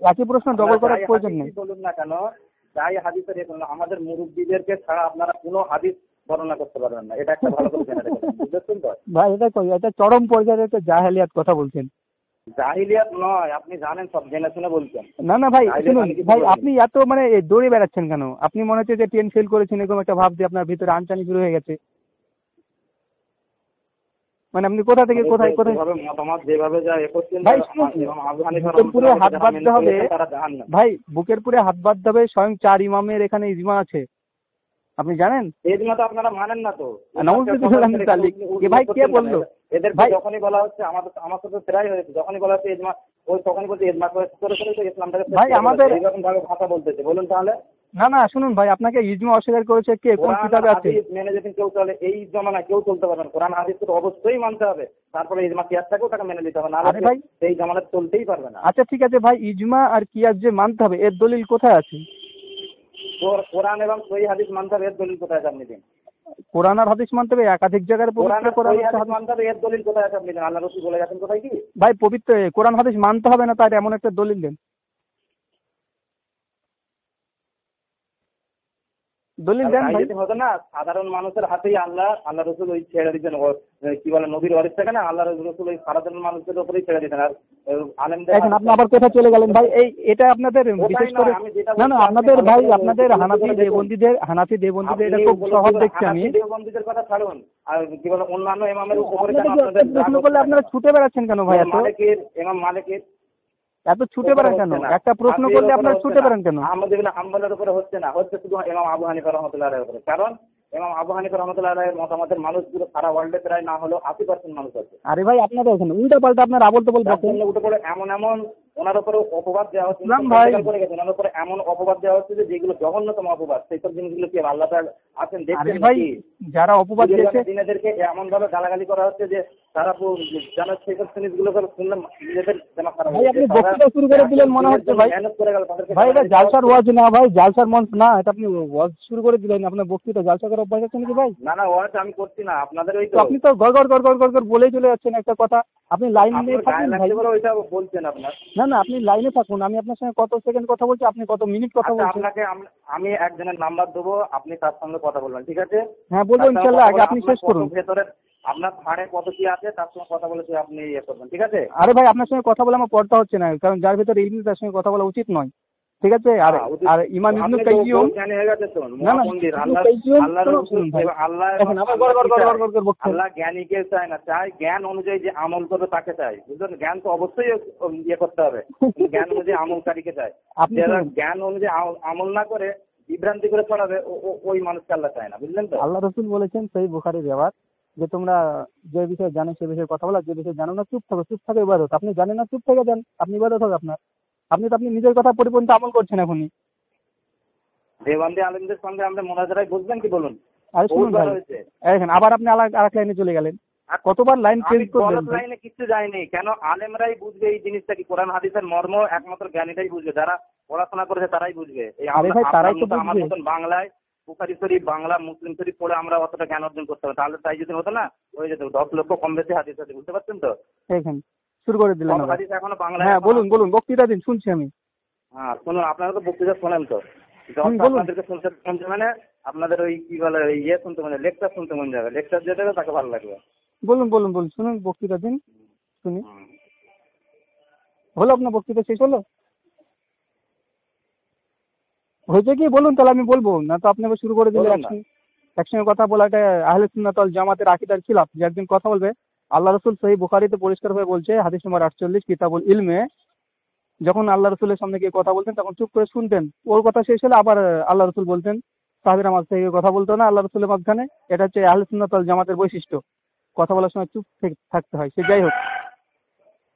একই প্রশ্ন ডবল করার প্রয়োজন নেই। বলুন না কেন, যাই হাদিসের আমাদের মুরব্বীদেরকে ছাড়া আপনারা কোনো হাদিস বর্ণনা করতে পারবেন না, এটা একটা ভালো করে জেনে রাখবেন, বুঝেছেন তো? ভাই এটা চরম পর্যায়ে একটা জাহেলিয়াত কথা বলছেন। জাহিলিয়াত নয়, আপনি জানেন, সব জেনে শুনে বলছেন। না ভাই শুনুন ভাই, আপনি এত মানে দৌড়ে বেড়াচ্ছেন কেন? আপনি মনে হচ্ছে যে 10 ফেল করেছেন, এরকম একটা ভাব দিয়ে আপনার ভিতরে আনচানি শুরু হয়ে গেছে। মানে আপনি কোথা থেকে কোথায় মতামত যেভাবে যায় করছেন ভাই, বুকের পুরে হাত বাঁধতে হবে ভাই, বুকের পুরে হাত বাঁধতে হবে, স্বয়ং 4 ইমামের এখানে ইজমা আছে, আপনি জানেন? ইজমা তো আপনারা মানেন না তো। ভাই কে বললো? এদেরকে ভাই যখনই বলা হচ্ছে, আমার সাথে প্রায় হয়েছে, যখনই বলা হচ্ছে ইজমা, ওই তখনই বলছে ইজমা করে করে তো ইসলামটাকে শেষ ভাই করে আমাদের ফেলেছে। এইরকম ভাবে ভাষা বলতেছে, বলুন তাহলে। না না শুনুন ভাই, আপনাকে ইজমা অস্বীকার করেছে কে, কোন কোরআন আর কিতাবে আছে? হাদিস মেনে যদি কেউ চলে, এই জমানায় কেউ চলতে পারবে না। কোরআন হাদিস তো অবশ্যই মানতে হবে, তারপরে ইজমা কিয়াসটাকেও তাকে মেনে নিতে হবে, নাহলে আরে ভাই সেই জমানায় চলতেই পারবে না। আচ্ছা ঠিক আছে ভাই, ইজমা আর কিয়াস যে মানতে হবে এর দলিল কোথায় আছে? কোরআন এবং সহিহ হাদিস মানতে হবে, এর দলিল কোথায় আছে আপনি দিন। কোরআন আর হাদিস মানতে হবে, একাধিক জায়গায় কোরআন পবিত্র আর কোরআন সহিহ আছে হাদিস হাদিস। মানতে হবে, এর দলিল কোথায় আছে আপনি দিন। আল্লাহ রাসূল বলে গেছেন কোথায় কি? ভাই পবিত্র কোরআন হাদিস মানতে হবে না, তার এমন একটা দলিল দেন, দলিল তাহলে দেন তাই ভাই। যদি হতো না, সাধারণ মানুষের হাতেই আল্লাহ রসুল ওই ছেড়ে দিতেন, কি বলে নবীর ওয়ারিস থাকে না, আল্লাহ রসুল ওই সাধারণ মানুষদের উপরেই ছেড়ে দিতেন। আর আলেমদের এখন আপনি আবার কোথায় চলে গেলেন ভাই? এটা আপনাদের বিশেষ ওটাই করে, নয়, আমি যেটা না না বলছি আপনি আপনাদের ভালো ভাই, করে আপনাদের উপলব্ধি করে দেখুন। হানাফি দেবন্দীদের এটা আপনি খুব উপলব্ধি সহজ করে দেখছি আমি। হানাফি দেওবন্দীদের কথা ছাড়ুন, আর কি বলে অন্যান্য ইমামের উপরে কেন আপনাদেরকে আপনাদের একটা প্রশ্ন রাগ করলে হচ্ছে আপনারা কেন? ছুটে বেড়াচ্ছেন কেন ভাই? এত ইমাম মালিকের এত ছুটে উপরে বেড়ান কেন? হচ্ছে না, একটা প্রশ্ন শাফিঈর করলে উপরে আপনারা হচ্ছে ছুটে না, বেড়ান কেন? আহমদ ইবনে হাম্বলের উপরে হচ্ছে না, হচ্ছে শুধু ইমাম আবু হানিফা রাহমাতুল্লাহ উপরে। কারণ ইমাম আবু হানিফা রাহমাতুল্লাহ আলাইহির মতামতের মানুষগুলো সারা ওয়ার্ল্ডে প্রায় না হলেও 80% মানুষ আছে। আরে ভাই আপনাদের ওখানে উল্টা পাল্টা আপনার আবল তবল যার বকেন। জন্য উঠে পড়ে এমন ওনার উপরে অপবাদ দেওয়া হচ্ছে, ইসলাম ভাই, করে গেছে, ওনার উপরে এমন অপবাদ দেওয়া হচ্ছে যে যেগুলো জঘন্যতম অপবাদ। সেই সব জিনিসগুলো কি আল্লাহ তাআলা আছেন আরে দেখছেন ভাই নাকি? যারা অপবাদ দিয়েছে, দিনেদেরকে এমন ভাবে গালাগালি করা হচ্ছে যে তারা যেন সেই সব জিনিসগুলো শুনলে নিজেদের যেন খারাপ ভাই লাগে। আপনি বক্তৃতা শুরু করে দিলেন মনে হচ্ছে ভাই। মেহনত করে গেল তাদেরকে ভাই এটা গালাগালি দেওয়া জালসার হচ্ছে। ওয়াজ না ভাই, জালসার মঞ্চ না এটা, আপনি ওয়াজ শুরু করে দিলেন। আপনার বক্তৃতা জালসা করার অভ্যাস আছে নাকি ভাই? না না, ওয়াজ আমি করছি না, আপনাদের ওই তো তো আপনি তো গড় বলেই চলে যাচ্ছেন একটা কথা। আপনি লাইন নিয়ে আপনার থাকুন গায়ে ভাই। লাগছে বলে ওইটা বলছেন আপনার। না না আপনি লাইনে থাকুন, আমি আপনার সঙ্গে কত সেকেন্ড কথা বলছি, আপনি কত মিনিট কথা আচ্ছা, বলছেন। আপনাকে আমি একজনের নাম্বার দেবো, আপনি তার সঙ্গে কথা বলবেন, ঠিক আছে? হ্যাঁ বলবো তার সঙ্গে ইনশাল্লাহ, কথা আগে বলে আপনি আপনার শেষ কত করুন। ভেতরে আপনার ভাড়ে কত কি আছে তার সঙ্গে কথা বলে আপনি ইয়ে করবেন, ঠিক আছে? আরে ভাই আপনার সঙ্গে কথা বলে আমার পড়তা হচ্ছে না, কারণ যার ভিতরে ইলম তার সঙ্গে কথা বলা উচিত নয়, ঠিক আছে? আর আর ইমাম ইবনে আপনি কাইয়্যিম, জ্ঞানী হয়ে গেছে, শুনুন, না না মহামন্দির ইবনে আল্লাহ কাইয়্যিম, আল্লাহর শুনুন ভাই, আল্লাহ এখন আবার গড় বকছেন। আল্লাহ জ্ঞানীকে চায় না, চায় জ্ঞান অনুযায়ী যে আমল করবে তাকে চায়, বুঝলেন? জ্ঞান তো অবশ্যই ইয়ে করতে হবে, কিন্তু জ্ঞান অনুযায়ী আমলকারীকে চায়। আপনি যারা শুনুন, জ্ঞান অনুযায়ী আমল না করে বিভ্রান্তি করে ছড়াবে, ওই মানুষকে আল্লাহ চায় না, বুঝলেন তো? আল্লাহ রসুল বলেছেন সেই বুখারীর রেওয়াজ যে তোমরা যে বিষয়ে জানো সে বিষয়ে কথা বলা, যে বিষয়ে জানো না চুপ থাকো, চুপ থাকো ইবাদত। আপনি জানেন না চুপ থেকে যান, আপনি ইবাদত হবে আপনার। আপনি তো আপনি নিজের কথা পরিপন্থী আমল করছেন এখনই। দেওবন্দি আলেমদের সঙ্গে আমরা মোনাজারায় বুঝবেন কি বলুন? আরে শুনুন বহুতবার ভাই, হয়েছে। এখন আবার আপনি আরেক লাইনে চলে গেলেন, কতবার লাইন আমি চেঞ্জ করবেন গলত ভাই? লাইনে কিচ্ছু যায়নি, কেন আলেমরাই বুঝবে এই জিনিসটা কি, কোরআন হাদিসের মর্ম একমাত্র জ্ঞানীরাই বুঝবে, যারা পড়াশোনা করেছে তারাই বুঝবে। এই আরে ভাই তারাই তো আমার বুঝবে। মতন বাংলায় বুখারী শরীফ, বাংলা মুসলিম শরীফ পড়ে আমরা অতটা জ্ঞান অর্জন করতে হবে, তাহলে তাই যদি হতো না হয়ে যেত 10 লক্ষ কম বেশি হাদিস আছে, বুঝতে পারছেন তো? এখানে শুরু করে দিলেন সব আবার। হাদিস এখনো বাংলায় হ্যাঁ বলুন বলুন, বক্তৃতা দিন, শুনছি আমি। হ্যাঁ শুনুন, আপনারা তো বক্তৃতা শোনেন তো, যখন বলুন। আপনাদেরকে শুনতে মন যাবে মানে আপনাদের ওই কি বলে ইয়ে শুনতে মনে লেকচার শুনতে মন যাবে, লেকচার যে দেবে তাকে ভালো লাগবে। বলুন বলুন বলুন, শুনুন বক্তৃতা দিন, শুনি। হুম। হলো আপনার বক্তৃতা শেষ হলো? হয়েছে কি বলুন, তাহলে আমি বলবো না তো আপনি আবার শুরু করে দিলে। বলুন না। একসঙ্গে কথা বলাটা আহলে সুন্নাত ওয়াল জামাতের আকীদার খিলাফ। যে একদিন কথা বলবে, আল্লাহ রসুল সহিহ বুখারীতে পরিষ্কার হয়ে বলছে, হাদিস নম্বর 48 কিতাবুল ইলমে, যখন আল্লাহ রসুলের সামনে গিয়ে কথা বলতেন তখন চুপ করে শুনতেন, ওর কথা শেষ হলে আবার আল্লাহ রসুল বলতেন, সাহাবীরা মাঝ থেকে কথা বলতো না আল্লাহ রসুলের মাঝখানে। এটা হচ্ছে আহলে সুন্নাত ওয়াল জামাতের বৈশিষ্ট্য, কথা বলার সময় চুপ থাকতে হয়। সে যাই হোক,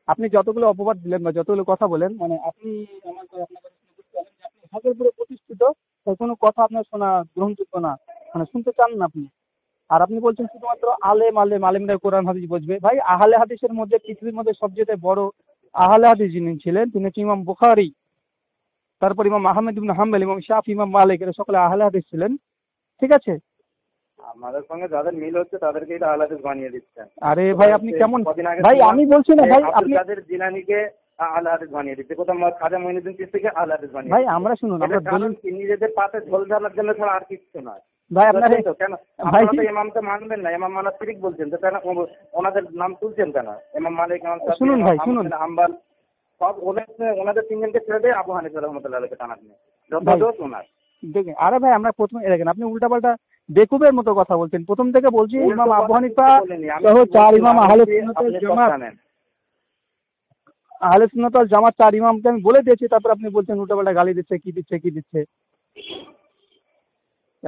আপনি যতগুলো অপবাদ দিলেন বা যতগুলো কথা বলেন, মানে আপনি আপনার কথা শুনে বুঝতে পারলেন যে আপনি হকের উপরে প্রতিষ্ঠিত, তাই কোনো কথা আপনার শোনা গ্রহণযোগ্য না, মানে শুনতে চান না আপনি। আর আপনি বলছেন শুধুমাত্র আলেমরা কোরআন হাদিস বুঝবে। ভাই আহলে হাদিসের মধ্যে পৃথিবীর মধ্যে সবচেয়ে বড় আহলে হাদিস যিনি ছিলেন তিনি হচ্ছে ইমাম বুখারী, তারপর ইমাম আহমদ ইবনে হাম্বল, ইমাম শাফি, ইমাম মালিক, এরা সকলে আহলে হাদিস ছিলেন, ঠিক আছে? আমাদের সঙ্গে যাদের মিল হচ্ছে তাদেরকেই তো আহলে হাদিস বানিয়ে দিচ্ছেন। আরে ভাই আপনি কেমন কদিন আগে ভাই, আমি বলছি না ভাই, আব্দুল আপনি কাদের জিলানীকে আহলে হাদিস বানিয়ে দিচ্ছে, কোথাও খাজা মঈনুদ্দিন চিশতিকে আহলে হাদিস বানিয়ে ভাই দিচ্ছে। আমরা শুনুন, আমরা এটা কারণ দলিল, কি, নিজেদের পাতে ঝোল ঝালার জন্য ছাড়া আর কিছু নয়। ভাই আপনার বুঝলেন তো? কেন ভাই আপনারা তো ইমামকে মানবেন না, ইমাম মানা শিরিক বলছেন, তো কেন ওনাদের নাম তুলছেন কেন? ইমাম মালিক, ইমাম শাফি, শুনুন ইমাম ভাই, আহমদ শুনুন বিন হাম্বল, সব ওনাদের তিনজনকে ছেড়ে দিয়ে আবু হানিফা রাহমাতুল্লাহ আলাইহি টানাচ্ছেন, যত ভাই, দোষ ওনার। দেখেন আরে ভাই আমরা প্রথমে দেখেন আপনি উল্টাপাল্টা বেকুবের মতো কথা বলছেন। প্রথম থেকে বলছি ইমাম আবু হানিফা সহ 4 ইমাম আহলে সুন্নাত ওয়াল জামাত, আহলে সুন্নাত ওয়াল জামাত 4 ইমামকে আমি বলে দিয়েছি, তারপর আপনি বলছেন উল্টাপাল্টা গালি দিচ্ছে, কি দিচ্ছে।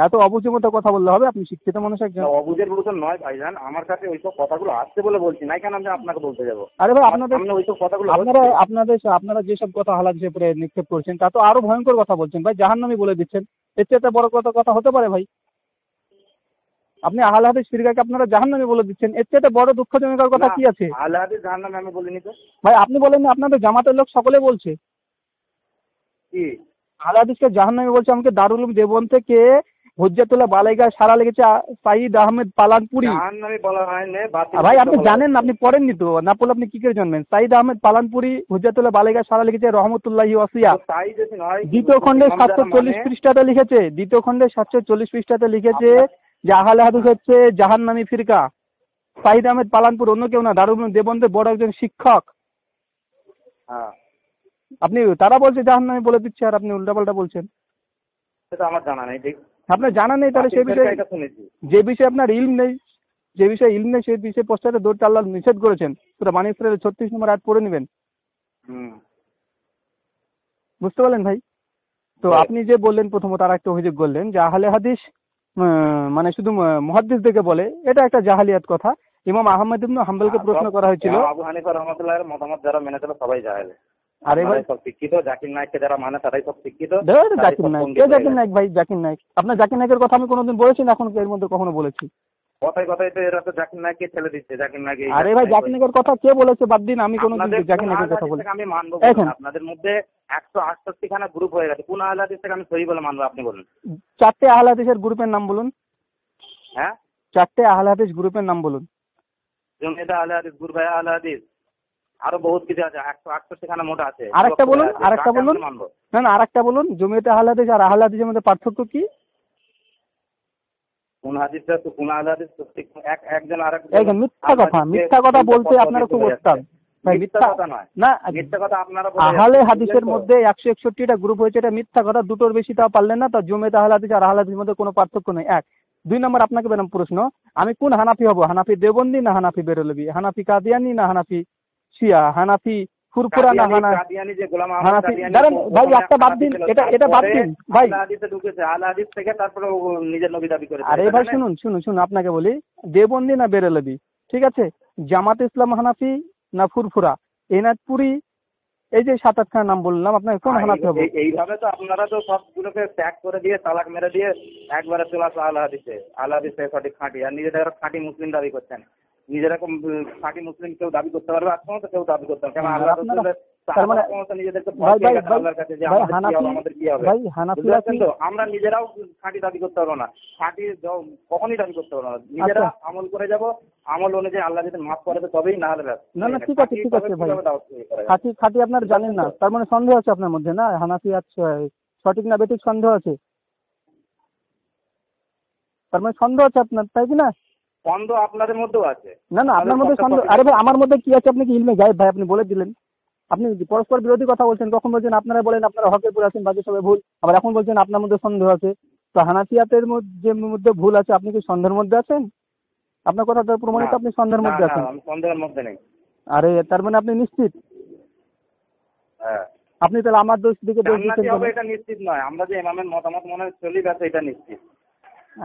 এত অবুঝের মতো কথা বললে হবে? আপনি শিক্ষিত মানুষ একজন। না, অবুঝের মতো নয় ভাইজান, আমার কাছে ওইসব কথাগুলো আসছে বলে বলছি, নাই কেন আমি আপনাকে বলতে যাবো? আরে ভাই, আমার সামনে ওইসব কথাগুলো আপনারা যেসব কথা হালাদিসের উপরে নিক্ষেপ করছেন তা তো আরো ভয়ঙ্কর কথা বলছেন ভাই, জাহান্নামী বলে দিচ্ছেন। এর চেয়ে বড় কথা হতে পারে ভাই? আপনি আহলে হাদিস ফিরকাকে আপনারা জাহান্নামী বলে দিচ্ছেন, এর চেয়ে বড় দুঃখজনক কথা কি আছে? আহলে হাদিস জাহান্নামে আমি বলিনি তো। ভাই আপনি বলেন না, আপনাদের জামাতের লোক সকলে বলছে কি আহলে হাদিসকে জাহান্নামী বলছে। আমাকে দারুল উলুম দেওবন্দ থেকে হুজ্জাতুল্লাহ বালাইগায় সারা লেগেছে সাইদ আহমেদ পালানপুরি। জাহান্নামে বলা হয়নি, ভাই আপনি জানেন না, আপনি পড়েননি তো, না পড়লে আপনি কি করে জানবেন? সাইদ আহমেদ পালানপুরি হুজ্জাতুল্লাহ বালাইগায় সারা লিখেছে রহমতুল্লাহি ওয়াসিয়া, তাই যদি নয়, দ্বিতীয় খণ্ডে 740 পৃষ্ঠাতে লিখেছে, দ্বিতীয় খণ্ডে 740 পৃষ্ঠাতে লিখেছে যে আহলে হাদিস হচ্ছে জাহান্নামী ফিরকা। সাইদ আহমেদ পালানপুর অন্য কেউ না, দারুল উলুম দেওবন্দের বড় একজন শিক্ষক। হ্যাঁ, আপনি তারা বলছে জাহান্নামী বলে দিচ্ছে আর আপনি উল্টাপাল্টা বলছেন। সেটা আমার জানা নেই। ঠিক, আপনার জানা নেই, তাহলে সে বিষয়ে এটা শুনেছি। যে বিষয়ে আপনার ইলম নেই, যে বিষয়ে ইলম নেই সেই বিষয়ে পোস্টারে দৌড়তে আল্লাহ নিষেধ করেছেন। পুরো বানী ইসরায়েলের 36 নম্বর আয়াত পড়ে নেবেন। বুঝতে পারলেন ভাই? তো আপনি যে বললেন প্রথমত আর একটা অভিযোগ করলেন যে আহলে হাদিস মানে শুধু মুহাদ্দিসদেরকে বলে, এটা একটা জাহালিয়াত কথা। ইমাম আহমদ ইবনে হাম্বলকে প্রশ্ন করা হয়েছিল, আবু হানিফা রাহমাতুল্লাহির মতামত যারা মেনে চলে সবাই জাহেল। আরে ভাই সব শিক্ষিত, জাকির নায়েককে যারা মানে তারাই সব শিক্ষিত। জাকির নায়েক কে? জাকির নায়েক ভাই, জাকির নায়েক। আপনার জাকির নায়েকের কথা আমি কোনোদিন বলেছি না? এখন এর মধ্যে কখনো বলেছি? কথায় কথায় তো এরা তো জাকির নায়েককে ঠেলে দিচ্ছে। জাকির নায়েক, আরে ভাই জাকির নায়েকের কথা কে বলেছে বাদ দিন, আমি কোনোদিন জাকির নায়েকের কথা বলি? আমি মানবো এখন আপনাদের মধ্যে 168 খানা গ্রুপ হয়ে গেছে, কোন আহলে হাদিস থেকে আমি সহি বলে মানবো? আপনি বলুন। 4টে আহলে হাদিসের গ্রুপের নাম বলুন। হ্যাঁ, 4টে আহলে হাদিস গ্রুপের নাম বলুন। জমিয়তে আহলে হাদিস, গ্রুপ আহলে হাদিস, আরো বহুত কিছু আছে, 168 খানা মোটা আছে। আরেকটা বলুন, আরেকটা বলুন। না না, আরেকটা বলুন। জমিয়তে আহলে হাদিস আর আহলে হাদিসের মধ্যে পার্থক্য কি? কোন হাদিসটা তো কোন আহলে হাদিস তো একজন আরেকজন। এই মিথ্যা কথা বলতে আপনারা খুব ওস্তাদ ভাই। মিথ্যা কথা নয়, না, মিথ্যা কথা আপনারা আহলে হাদিসের মধ্যে 161টা গ্রুপ হয়েছে, এটা মিথ্যা কথা। দুটোর বেশি তাও পারলেন না। তা জমিয়তে আহলে হাদিস আর আহলে হাদিসের মধ্যে কোনো পার্থক্য নেই। 1 2 নম্বর আপনাকে বেরাম প্রশ্ন, আমি কোন হানাফি হব? হানাফি দেওবন্দি না হানাফি বেরলভি? হানাফি কাদিয়ানি না হানাফি শিয়া? হানাফি ফুরফুরা না কাদিয়ানি যে গোলাম আহমদ হানাফি? কাদিয়ানি দাঁড়ান ভাই, একটা বাদ দিন, এটা বাদ দিন ভাই। আহলে হাদিসে ঢুকেছে, আহলে হাদিস থেকে তারপরে নিজের নবী দাবি করেছে। আরে ভাই শুনুন আপনাকে বলি, দেওবন্দি না বেরলভি, ঠিক আছে? জামাত ইসলাম হানাফি না ফুরফুরা? এনাদপুরি, এই যে 7-8খানা নাম বললাম, আপনাকে কোন হানাফি হবে? এইভাবে তো আপনারা তো সবগুলোকে ত্যাগ করে দিয়ে, তালাক মেরে দিয়ে একবারে চলে আসো আহলে হাদিসে। আহলে হাদিসে সঠিক খাঁটি, আর নিজেদের খাঁটি মুসলিম দাবি করছেন। নিজেরা খাঁটি মুসলিম কেউ দাবি করতে পারবে? আজ পর্যন্ত কেউ দাবি করতে পারবে? আমরা নিজেরাও খাঁটি দাবি করতে পারবো না, খাঁটি কখনই দাবি করতে পারবো না। নিজেরা আমল করে যাব, আমল অনুযায়ী আল্লাহ যদি মাফ করে তো তবেই, না হলে না না, ঠিক আছে ভাই। খাঁটি আপনার জানেন না, তার মানে সন্দেহ আছে আপনার মধ্যে না? হানাফি আছে সঠিক না বেঠিক সন্দেহ আছে, তার মানে সন্দেহ আছে আপনার, তাই কি না? সন্দেহ আপনাদের মধ্যেও আছে। না না, আপনার মধ্যে সন্দেহ। আরে ভাই আমার মধ্যে কি আছে? আপনি কি ইলমে গায়েব ভাই? আপনি বলে দিলেন। আপনি পরস্পর বিরোধী কথা বলছেন। কখন বলছেন আপনারা বলেন আপনারা হকের উপর আছেন, বাকি সবাই ভুল, আবার এখন বলছেন আপনার মধ্যে সন্দেহ আছে। তো হানাফিয়াতের মধ্যে ভুল আছে, আপনি কি সন্দেহের মধ্যে আছেন? আপনার কথা তো প্রমাণিত আপনি সন্দেহের মধ্যে আছেন। আমি সন্দেহের মধ্যে নেই। আরে তার মানে আপনি নিশ্চিত? হ্যাঁ। আপনি তাহলে আমার দোষ দিকে দোষ দিচ্ছেন। এটা নিশ্চিত নয়, আমরা যে ইমামের মতামত মনে চলি গেছে এটা নিশ্চিত।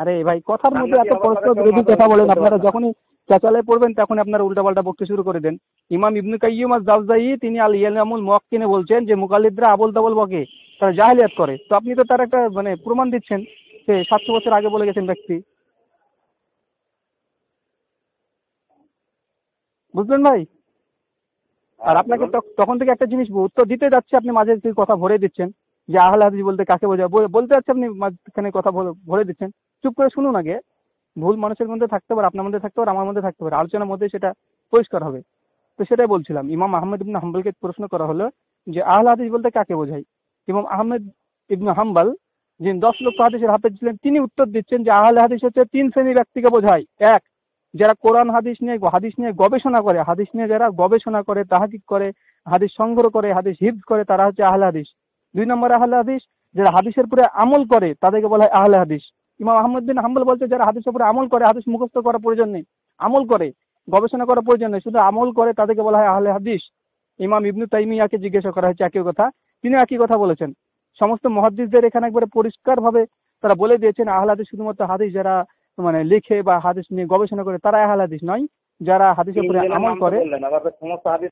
আরে ভাই কথার মধ্যে এত পরস্পর বিরোধী কথা বলেন। আপনারা যখনই চেঁচালে পড়বেন তখন আপনারা উল্টাপাল্টা বকতে শুরু করে দেন। ইমাম ইবনে কাইয়্যিম আজ-জাওজাই তিনি আল ইয়ালামুল মুওয়াক্কিনে বলছেন যে মুকাল্লিদরা আবল তাবল বকে, তারা জাহেলিয়াত করে। তো আপনি তো তার একটা মানে প্রমাণ দিচ্ছেন যে 700 বছর আগে বলে গেছেন ব্যক্তি। বুঝলেন ভাই? আর আপনাকে তখন থেকে একটা জিনিস উত্তর দিতে যাচ্ছে, আপনি মাঝে কথা ভরে দিচ্ছেন যে আহলে হাদিস বলতে কাকে বোঝায়। বলতে যাচ্ছে আপনি মাঝখানে কথা ভরে দিচ্ছেন। চুপ করে শুনুন আগে। ভুল মানুষের মধ্যে থাকতে পারে, আপনার মধ্যে থাকতে পারে, আমার মধ্যে থাকতে পারে, আলোচনার মধ্যে সেটা পরিষ্কার হবে। তো সেটাই বলছিলাম। ইমাম আহমদ ইবনে হাম্বলকে প্রশ্ন করা হলো যে আহলে হাদিস বলতে কাকে বোঝায়। ইমাম আহমদ ইবনে হাম্বল যিনি 10 লক্ষ হাদিসের হাফেজ ছিলেন, তিনি উত্তর দিচ্ছেন যে আহলে হাদিস হচ্ছে 3 শ্রেণীর ব্যক্তিকে বোঝায়। 1, যারা কোরআন হাদিস নিয়ে গবেষণা করে, হাদিস নিয়ে যারা গবেষণা করে, তাহকিক করে, হাদিস সংগ্রহ করে, হাদিস হিফজ করে, তারা হচ্ছে আহলে হাদিস। 2 নম্বর আহলে হাদিস যারা হাদিসের উপরে আমল করে, তাদেরকে বলা হয় আহলে হাদিস। ইমাম আহমদ বিন হাম্বল বলছে যারা হাদিসের উপরে আমল করে, হাদিস মুখস্থ করার প্রয়োজন নেই, আমল করে, গবেষণা করার প্রয়োজন নেই, শুধু আমল করে, তাদেরকে বলা হয় আহলে হাদিস। ইমাম ইবনে তাইমিয়াকে জিজ্ঞাসা করা হয়েছে একই কথা, তিনি একই কথা বলেছেন। সমস্ত মুহাদ্দিসদের এখানে একবারে পরিষ্কারভাবে তারা বলে দিয়েছেন আহলে হাদিস শুধুমাত্র হাদিস যারা মানে লিখে বা হাদিস নিয়ে গবেষণা করে তারা আহলে হাদিস নয়, যারা হাদিসের উপরে তিনজনের আমল নাম তো করে। বললেন, আবার সমস্ত হাদিস